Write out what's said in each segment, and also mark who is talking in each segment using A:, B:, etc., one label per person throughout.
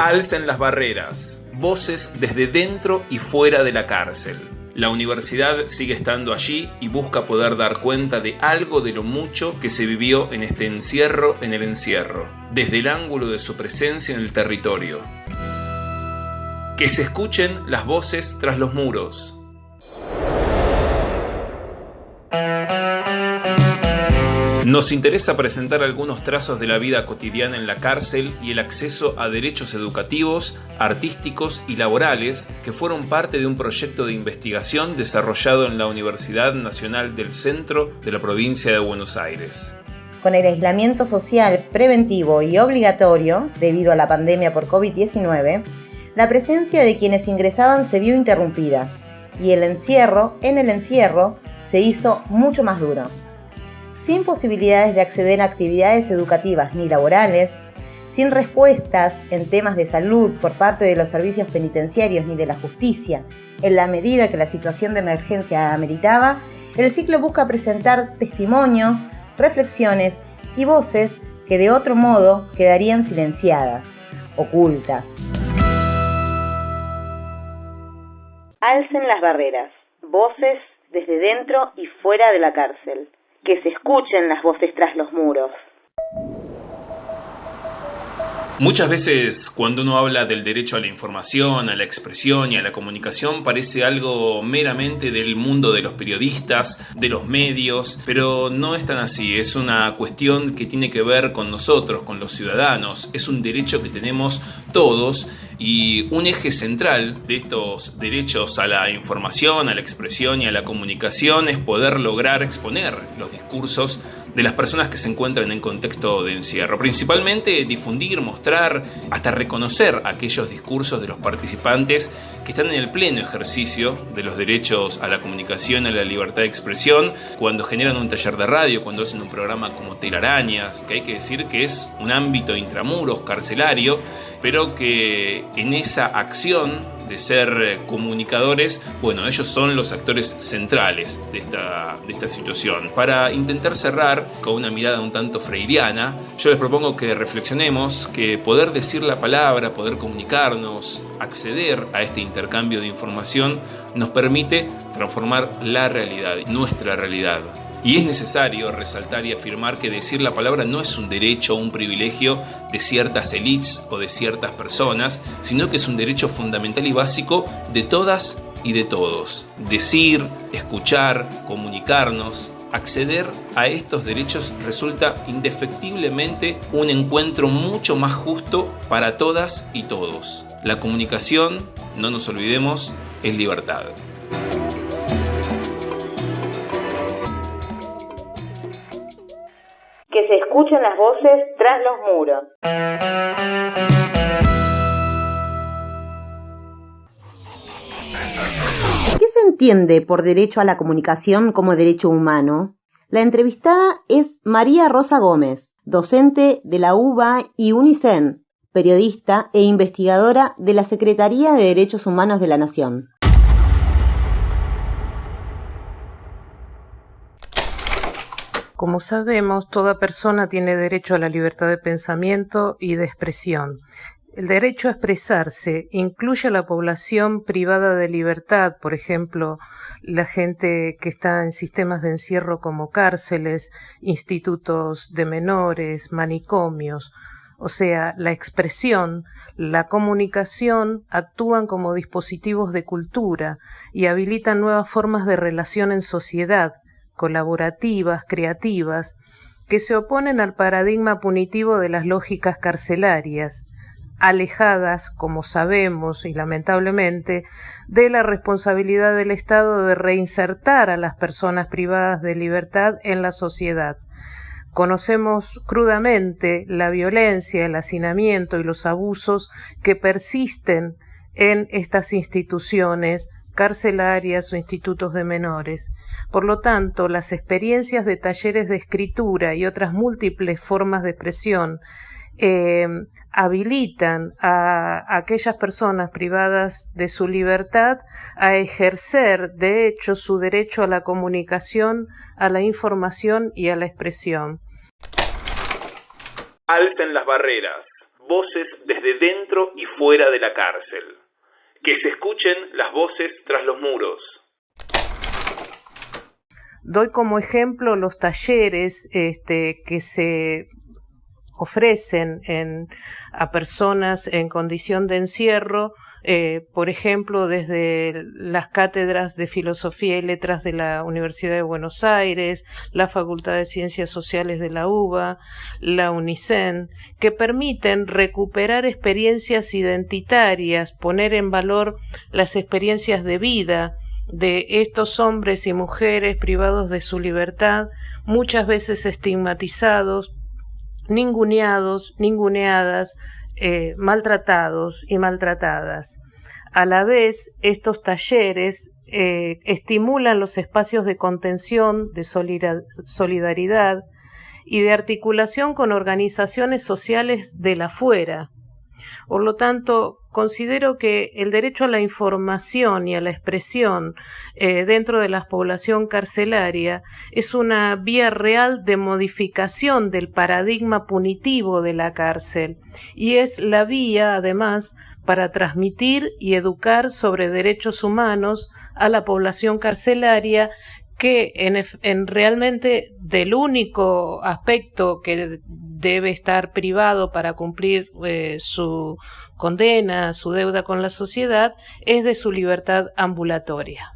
A: Alcen las barreras, voces desde dentro y fuera de la cárcel. La universidad sigue estando allí y busca poder dar cuenta de algo de lo mucho que se vivió en este encierro en el encierro, desde el ángulo de su presencia en el territorio. Que se escuchen las voces tras los muros. Nos interesa presentar algunos trazos de la vida cotidiana en la cárcel y el acceso a derechos educativos, artísticos y laborales que fueron parte de un proyecto de investigación desarrollado en la Universidad Nacional del Centro de la provincia de Buenos Aires.
B: Con el aislamiento social preventivo y obligatorio debido a la pandemia por COVID-19, la presencia de quienes ingresaban se vio interrumpida y el encierro se hizo mucho más duro. Sin posibilidades de acceder a actividades educativas ni laborales, sin respuestas en temas de salud por parte de los servicios penitenciarios ni de la justicia, en la medida que la situación de emergencia ameritaba, el ciclo busca presentar testimonios, reflexiones y voces que de otro modo quedarían silenciadas, ocultas. Alcen las barreras, voces desde dentro y fuera de la cárcel. Que se escuchen las voces tras los muros.
A: Muchas veces cuando uno habla del derecho a la información, a la expresión y a la comunicación parece algo meramente del mundo de los periodistas, de los medios, pero no es tan así, es una cuestión que tiene que ver con nosotros, con los ciudadanos, es un derecho que tenemos todos y un eje central de estos derechos a la información, a la expresión y a la comunicación es poder lograr exponer los discursos de las personas que se encuentran en contexto de encierro. Principalmente difundir, mostrar, hasta reconocer aquellos discursos de los participantes que están en el pleno ejercicio de los derechos a la comunicación, a la libertad de expresión, cuando generan un taller de radio, cuando hacen un programa como Telarañas, que hay que decir que es un ámbito intramuros, carcelario, pero que en esa acción de ser comunicadores, bueno, ellos son los actores centrales de esta situación. Para intentar cerrar con una mirada un tanto freiriana, yo les propongo que reflexionemos que poder decir la palabra, poder comunicarnos, acceder a este intercambio de información, nos permite transformar la realidad, nuestra realidad. Y es necesario resaltar y afirmar que decir la palabra no es un derecho o un privilegio de ciertas élites o de ciertas personas, sino que es un derecho fundamental y básico de todas y de todos. Decir, escuchar, comunicarnos, acceder a estos derechos resulta indefectiblemente un encuentro mucho más justo para todas y todos. La comunicación, no nos olvidemos, es libertad.
B: Que se escuchen las voces tras los muros. ¿Qué se entiende por derecho a la comunicación como derecho humano? La entrevistada es María Rosa Gómez, docente de la UBA y UNICEN, periodista e investigadora de la Secretaría de Derechos Humanos de la Nación.
C: Como sabemos, toda persona tiene derecho a la libertad de pensamiento y de expresión. El derecho a expresarse incluye a la población privada de libertad, por ejemplo, la gente que está en sistemas de encierro como cárceles, institutos de menores, manicomios. O sea, la expresión, la comunicación actúan como dispositivos de cultura y habilitan nuevas formas de relación en sociedad, colaborativas, creativas, que se oponen al paradigma punitivo de las lógicas carcelarias, alejadas, como sabemos y lamentablemente, de la responsabilidad del Estado de reinsertar a las personas privadas de libertad en la sociedad. Conocemos crudamente la violencia, el hacinamiento y los abusos que persisten en estas instituciones carcelarias o institutos de menores. Por lo tanto, las experiencias de talleres de escritura y otras múltiples formas de expresión habilitan a aquellas personas privadas de su libertad a ejercer, de hecho, su derecho a la comunicación, a la información y a la expresión.
A: Alcen las barreras, voces desde dentro y fuera de la cárcel. Que se escuchen las voces tras los muros.
C: Doy como ejemplo los talleres que se ofrecen a personas en condición de encierro, por ejemplo, desde las cátedras de Filosofía y Letras de la Universidad de Buenos Aires, la Facultad de Ciencias Sociales de la UBA, la UNICEN, que permiten recuperar experiencias identitarias, poner en valor las experiencias de vida de estos hombres y mujeres privados de su libertad, muchas veces estigmatizados, ninguneados, ninguneadas, maltratados y maltratadas. A la vez, estos talleres estimulan los espacios de contención, de solidaridad y de articulación con organizaciones sociales del afuera. Por lo tanto, considero que el derecho a la información y a la expresión dentro de la población carcelaria es una vía real de modificación del paradigma punitivo de la cárcel y es la vía, además, para transmitir y educar sobre derechos humanos a la población carcelaria, que en realmente del único aspecto que debe estar privado para cumplir su condena, su deuda con la sociedad, es de su libertad ambulatoria.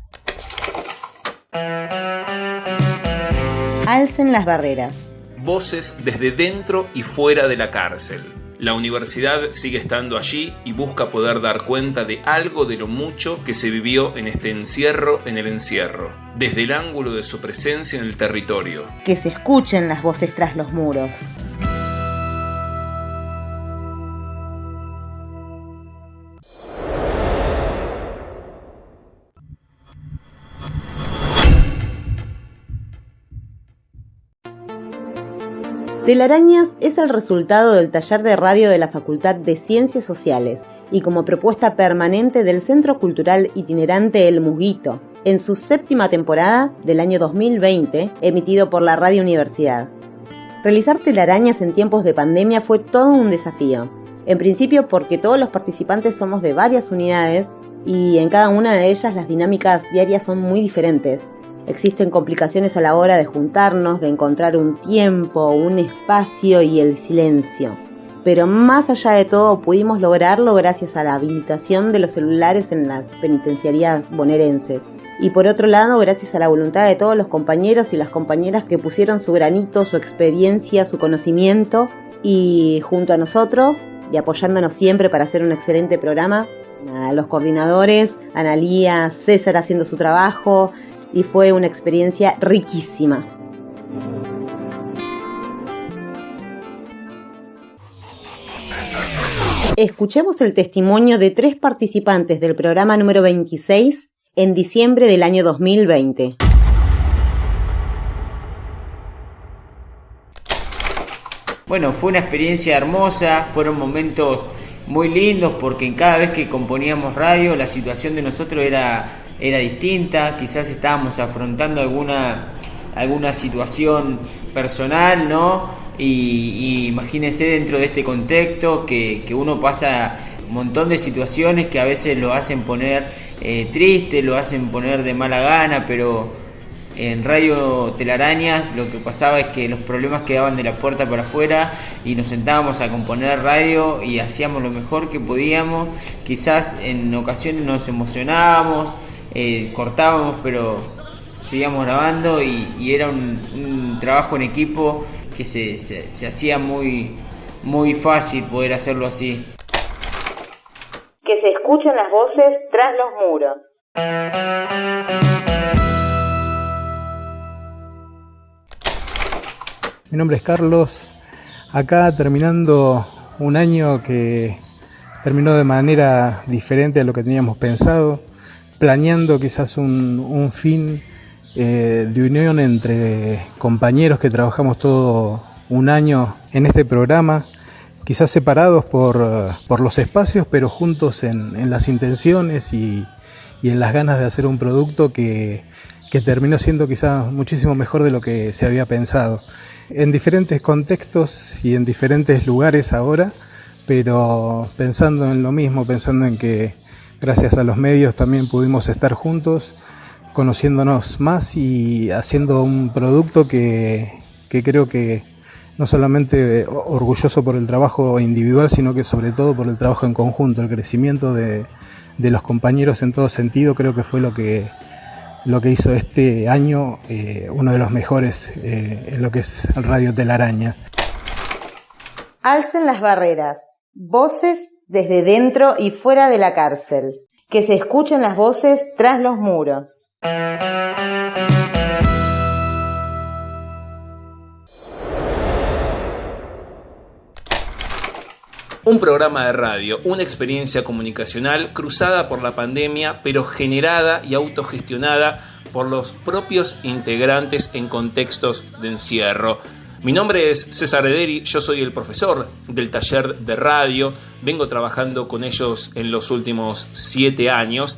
B: Alcen las barreras.
A: Voces desde dentro y fuera de la cárcel. La universidad sigue estando allí y busca poder dar cuenta de algo de lo mucho que se vivió en este encierro en el encierro, desde el ángulo de su presencia en el territorio.
B: Que se escuchen las voces tras los muros. Telarañas es el resultado del taller de radio de la Facultad de Ciencias Sociales y como propuesta permanente del Centro Cultural Itinerante El Muguito, en su 7ª temporada del año 2020, emitido por la Radio Universidad. Realizar telarañas en tiempos de pandemia fue todo un desafío, en principio porque todos los participantes somos de varias unidades y en cada una de ellas las dinámicas diarias son muy diferentes. Existen complicaciones a la hora de juntarnos, de encontrar un tiempo, un espacio y el silencio. Pero más allá de todo pudimos lograrlo gracias a la habilitación de los celulares en las penitenciarías bonaerenses. Y por otro lado, gracias a la voluntad de todos los compañeros y las compañeras que pusieron su granito, su experiencia, su conocimiento y junto a nosotros y apoyándonos siempre para hacer un excelente programa, a los coordinadores, Analía, César haciendo su trabajo. Y fue una experiencia riquísima. Escuchemos el testimonio de 3 participantes del programa número 26 en diciembre del año 2020.
D: Bueno, fue una experiencia hermosa, fueron momentos muy lindos porque cada vez que componíamos radio la situación de nosotros era distinta, quizás estábamos afrontando alguna situación personal, ¿no? Y imagínense dentro de este contexto que uno pasa un montón de situaciones que a veces lo hacen poner triste, lo hacen poner de mala gana, pero en Radio Telarañas lo que pasaba es que los problemas quedaban de la puerta para afuera y nos sentábamos a componer radio y hacíamos lo mejor que podíamos. Quizás en ocasiones nos emocionábamos, cortábamos, pero seguíamos grabando y era un trabajo en equipo que se hacía muy, muy fácil poder hacerlo así.
B: Que se escuchen las voces tras los muros.
E: Mi nombre es Carlos, acá terminando un año que terminó de manera diferente a lo que teníamos pensado, planeando quizás un fin de unión entre compañeros que trabajamos todo un año en este programa, quizás separados por los espacios, pero juntos en las intenciones y en las ganas de hacer un producto que terminó siendo quizás muchísimo mejor de lo que se había pensado. En diferentes contextos y en diferentes lugares ahora, pero pensando en lo mismo, pensando en que gracias a los medios también pudimos estar juntos, conociéndonos más y haciendo un producto que creo que no solamente orgulloso por el trabajo individual, sino que sobre todo por el trabajo en conjunto, el crecimiento de los compañeros en todo sentido, creo que fue lo que hizo este año uno de los mejores en lo que es Radio Telaraña.
B: Alcen las barreras, voces desde dentro y fuera de la cárcel, que se escuchen las voces tras los muros.
A: Un programa de radio, una experiencia comunicacional cruzada por la pandemia, pero generada y autogestionada por los propios integrantes en contextos de encierro. Mi nombre es César Ederi, yo soy el profesor del taller de radio, vengo trabajando con ellos en los últimos 7 años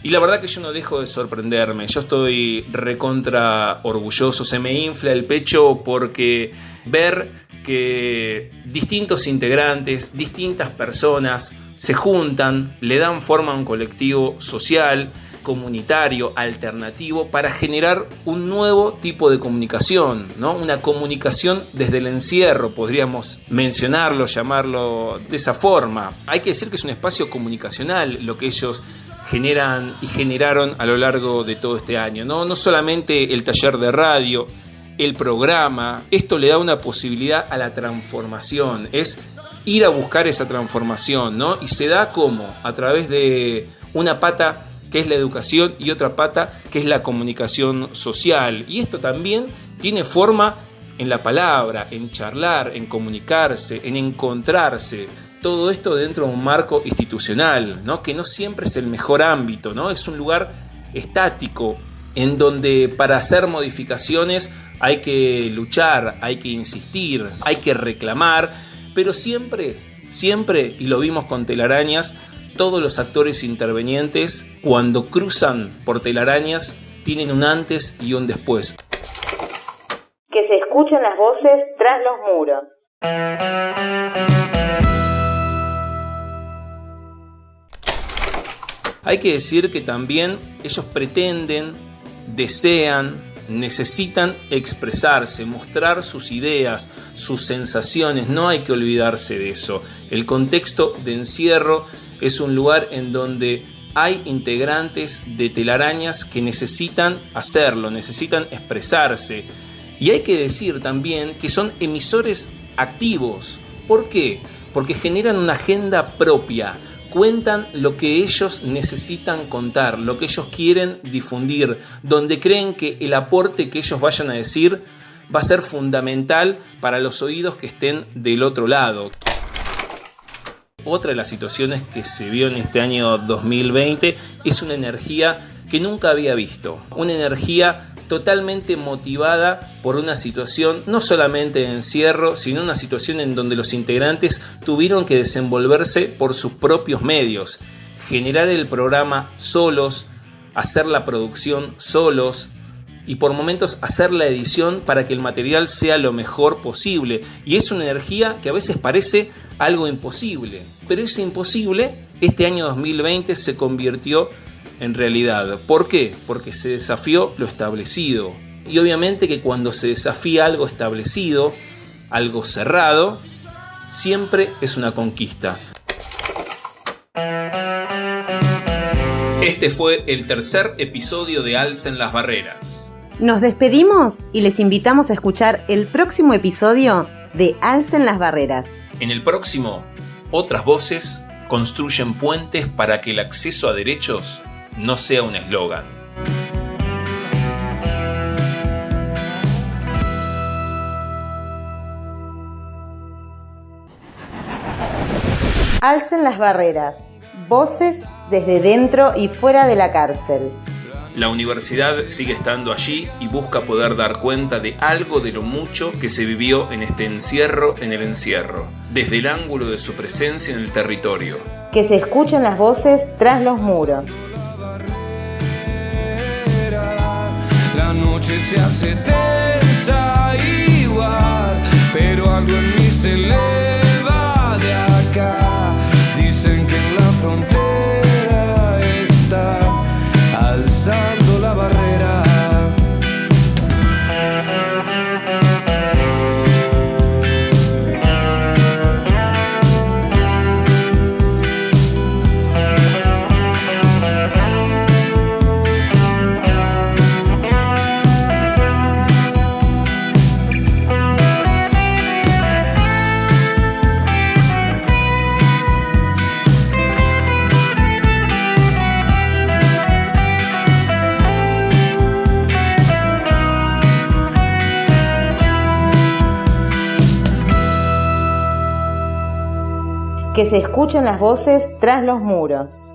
A: y la verdad que yo no dejo de sorprenderme, yo estoy recontra orgulloso, se me infla el pecho porque ver que distintos integrantes, distintas personas se juntan, le dan forma a un colectivo social, comunitario, alternativo, para generar un nuevo tipo de comunicación, ¿no? Una comunicación desde el encierro, podríamos mencionarlo, llamarlo de esa forma. Hay que decir que es un espacio comunicacional lo que ellos generan y generaron a lo largo de todo este año, ¿no? No solamente el taller de radio, el programa, esto le da una posibilidad a la transformación, es ir a buscar esa transformación, ¿no? Y se da como a través de una pata que es la educación y otra pata que es la comunicación social. Y esto también tiene forma en la palabra, en charlar, en comunicarse, en encontrarse. Todo esto dentro de un marco institucional, ¿no? Que no siempre es el mejor ámbito, ¿no? Es un lugar estático en donde para hacer modificaciones hay que luchar, hay que insistir, hay que reclamar, pero siempre, y lo vimos con Telarañas, todos los actores intervenientes, cuando cruzan por Telarañas, tienen un antes y un después.
B: Que se escuchen las voces tras los muros.
A: Hay que decir que también ellos pretenden, desean, necesitan expresarse, mostrar sus ideas, sus sensaciones, no hay que olvidarse de eso. El contexto de encierro es un lugar en donde hay integrantes de Telarañas que necesitan hacerlo, necesitan expresarse. Y hay que decir también que son emisores activos. ¿Por qué? Porque generan una agenda propia, cuentan lo que ellos necesitan contar, lo que ellos quieren difundir, donde creen que el aporte que ellos vayan a decir va a ser fundamental para los oídos que estén del otro lado. Otra de las situaciones que se vio en este año 2020 es una energía que nunca había visto, una energía totalmente motivada por una situación no solamente de encierro, sino una situación en donde los integrantes tuvieron que desenvolverse por sus propios medios, generar el programa solos, hacer la producción solos y por momentos hacer la edición para que el material sea lo mejor posible. Y es una energía que a veces parece algo imposible, pero ese imposible este año 2020 se convirtió en realidad. ¿Por qué? Porque se desafió lo establecido. Y obviamente que cuando se desafía algo establecido, algo cerrado, siempre es una conquista. Este fue el tercer episodio de Alcen las Barreras.
B: Nos despedimos y les invitamos a escuchar el próximo episodio de Alcen las Barreras.
A: En el próximo, otras voces construyen puentes para que el acceso a derechos no sea un eslogan.
B: Alcen las barreras, voces desde dentro y fuera de la cárcel.
A: La universidad sigue estando allí y busca poder dar cuenta de algo de lo mucho que se vivió en este encierro en el encierro, desde el ángulo de su presencia en el territorio.
B: Que se escuchen las voces tras los muros.
F: La noche se hace tensa igual, pero algo en mí se eleva de acá.
B: que se escuchen las voces tras los muros.